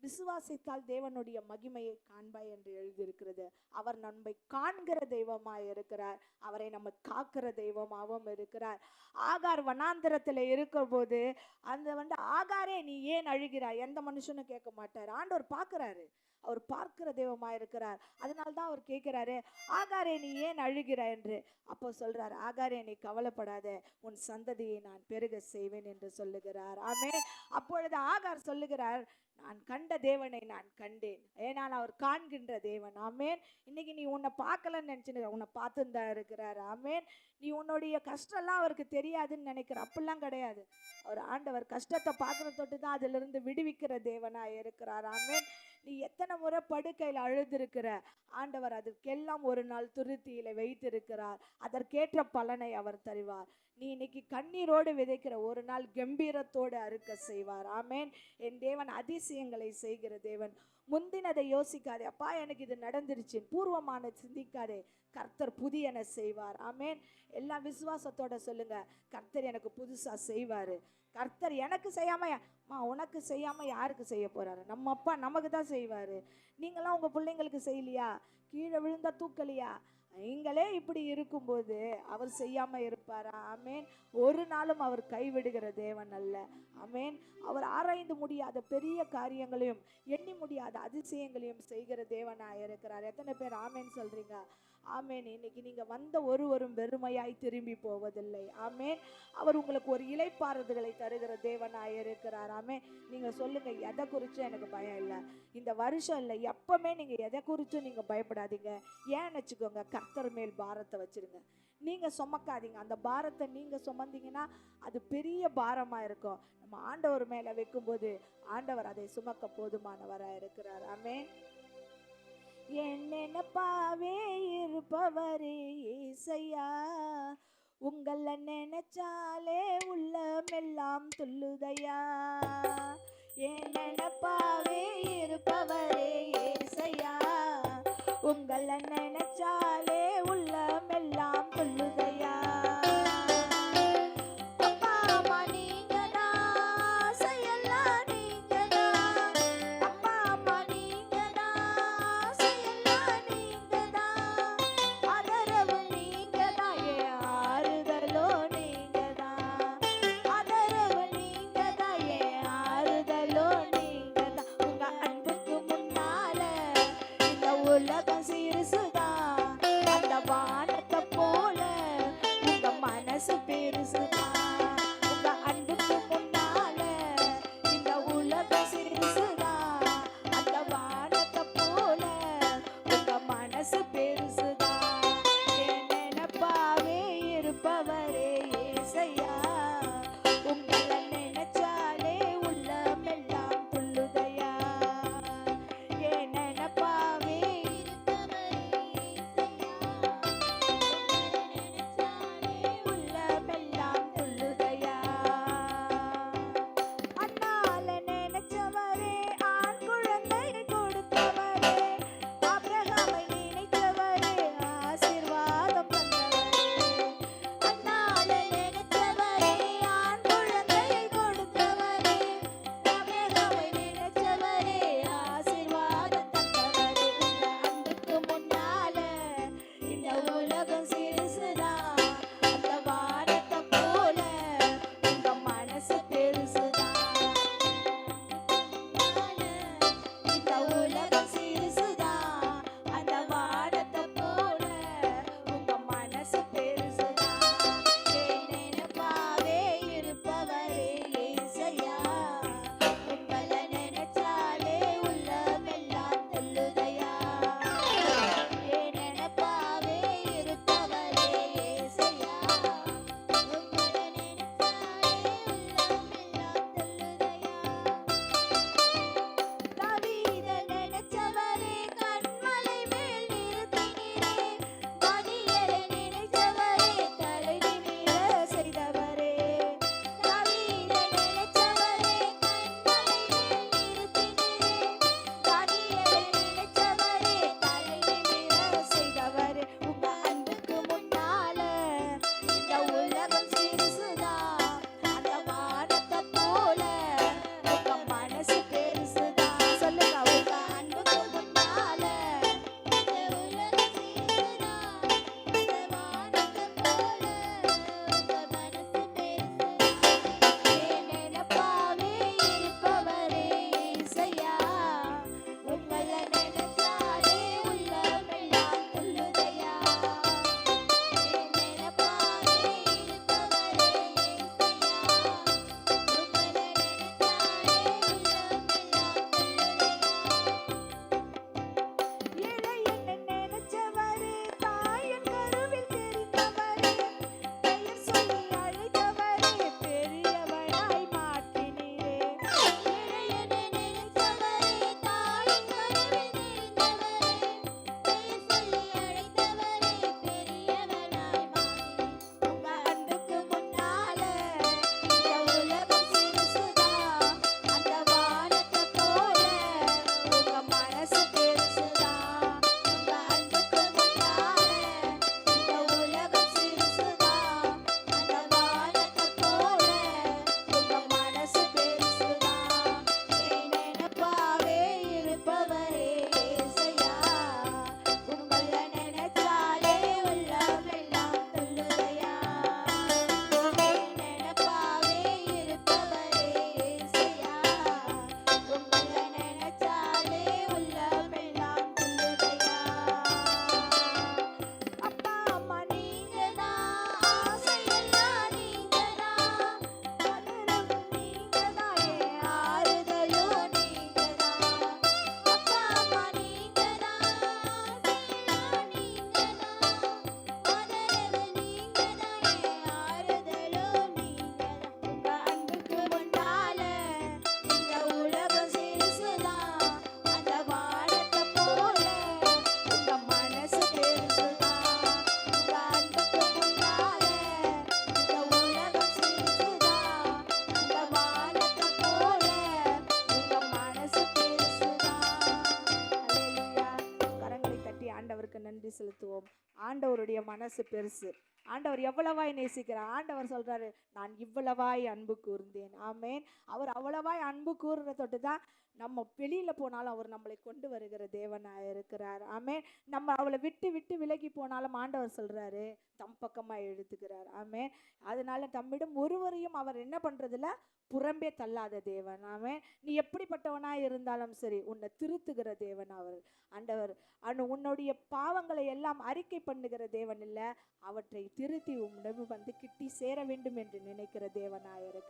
விசுவாசித்தால் தேவனுடைய மகிமையை காண்பாய் என்று எழுதியிருக்கிறது. அவர் நம்மை காண்கிற தெய்வமாய் இருக்கிறார். அவரை நம்ம காக்கிற தெய்வமாகவும் இருக்கிறார். ஆகார் வனாந்திரத்தில் இருக்கிற போது அந்த ஆகாரே நீ ஏன் அழுகிறாய், எந்த மனுஷனும் கேட்க மாட்டார். ஆண்டவர் பார்க்கிறாரு, அவர் பார்க்கிற தெய்வமாய் இருக்கிறார். அதனால்தான் அவர் கேட்கிறாரு, ஆகாரே நீ ஏன் அழுகிறாய் என்று. அப்போ சொல்றார், ஆகாரே நீ கவலைப்படாத, உன் சந்ததியை நான் பெருக செய்வேன் என்று சொல்லுகிறார். ஆமென். அப்பொழுது ஆகார் சொல்லுகிறார், நான் கண்ட தேவனை நான் கண்டேன், ஏனால் அவர் காண்கின்ற தேவன். ஆமேன். இன்னைக்கு நீ உன்னை பார்க்கலன்னு நினைச்சு உன்னை பார்த்துன்னு தான் இருக்கிறார். ஆமேன். நீ உன்னுடைய கஷ்டம்லாம் அவருக்கு தெரியாதுன்னு நினைக்கிற, அப்படிலாம் கிடையாது. அவர் ஆண்டவர் கஷ்டத்தை பார்க்குற தொட்டு தான் அதிலிருந்து விடுவிக்கிற தேவனா இருக்கிறார். ஆமேன். நீ எத்தனை முறை படுக்கையில் அழுதிருக்கிற, ஆண்டவர் அதற்கெல்லாம் ஒரு நாள் துருத்தியில வைத்திருக்கிறார். அதற்கேற்ற பலனை அவர் தருவார். நீ இன்னைக்கு கண்ணீரோடு விதைக்கிற, ஒரு நாள் கம்பீரத்தோடு அறுக்க செய்வார். ஆமேன். என் தேவன் அதிசயங்களை செய்கிற தேவன். முந்தினதை யோசிக்காதே, அப்பா எனக்கு இது நடந்துருச்சு, பூர்வமான சிந்திக்காதே, கர்த்தர் புதியன செய்வார். ஆமேன். எல்லாம் விசுவாசத்தோட சொல்லுங்க, கர்த்தர் எனக்கு புதுசா செய்வாரு. கர்த்தர் எனக்கு செய்யாம உனக்கு செய்யாம யாருக்கு செய்ய போறாரு? நம்ம அப்பா நமக்கு தான் செய்வாரு. நீங்களாம் உங்க பிள்ளைங்களுக்கு செய்யலையா? கீழே விழுந்தா தூக்கலையா? நீங்களே இப்படி இருக்கும்போது அவர் செய்யாம இருப்பாரா? ஆமேன். ஒரு நாளும் அவர் கைவிடுகிற தேவன் அல்ல. ஆமேன். அவர் ஆராய்ந்து முடியாத பெரிய காரியங்களையும் எண்ணி முடியாத அதிசயங்களையும் செய்கிற தேவனாக இருக்கிறார். எத்தனை பேர் ஆமேன் சொல்றீங்க? ஆமேன். இன்னைக்கு நீங்க வந்த ஒருவரும் வெறுமையாய் திரும்பி போவதில்லை. ஆமேன். அவர் உங்களுக்கு ஒரு இளைப்பாறுதலை தருகிற தேவனாய் இருக்கிறார். ஆமேன். நீங்க சொல்லுங்க, எதை குறிச்சும் எனக்கு பயம் இல்லை. இந்த வருஷம் இல்லை, எப்பவுமே நீங்க எதை குறிச்சும் நீங்க பயப்படாதீங்க. ஏன்னு வச்சுக்கோங்க, கர்த்தர் மேல் பாரத்தை வச்சிருங்க. நீங்க சுமக்காதீங்க. அந்த பாரத்தை நீங்க சுமந்தீங்கன்னா அது பெரிய பாரமா இருக்கும். நம்ம ஆண்டவர் மேல வைக்கும்போது ஆண்டவர் அதை சுமக்க போதுமானவராக இருக்கிறார். ஆமேன். என்னென்னப்பாவே இருப்பவரே ஏசையா, உங்களை நினைச்சாலே உள்ளமெல்லாம் துள்ளுதையா. என்னென்னப்பாவே இருப்பவரே ஏசையா, உங்களை நினைச்சாலே உள்ளமெல்லாம் துள்ளுதையா. ஆறுதலோ நீங்க தான், செலுத்துவோம். ஆண்டவருடைய மனசு பெருசு. ஆண்டவர் எவ்வளவாய் நேசிக்கிறார். ஆண்டவர் சொல்றாரு, நான் இவ்வளவாய் அன்பு கூர்ந்தேன். ஆமேன். அவர் அவ்வளவாய் அன்பு கூறுற தொட்டு தான் நம்ம வெளியில போனாலும் அவர் நம்மளை கொண்டு வருகிற தேவனாய் இருக்கிறார். ஆமேன். நம்ம அவளை விட்டு விட்டு விலகி போனாலும் ஆண்டவர் சொல்றாரு, தம் பக்கமா எழுதுகிறார். ஆமேன். அதனால தம்மிடம் ஒருவரையும் அவர் என்ன பண்றதுல புறம்பே தள்ளாத தேவன். ஆமேன். நீ எப்படிப்பட்டவனாய் இருந்தாலும் சரி, உன்னை திருத்துகிற தேவன் அவர். ஆண்டவர் உன்னுடைய பாவங்களை எல்லாம் அறிக்கை பண்ணுகிற தேவன் இல்ல, அவற்றை திருத்தி உன்னிடம் வந்து கிட்டி சேர வேண்டும் என்று நினைக்கிற தேவனாய் இருக்கிறார்.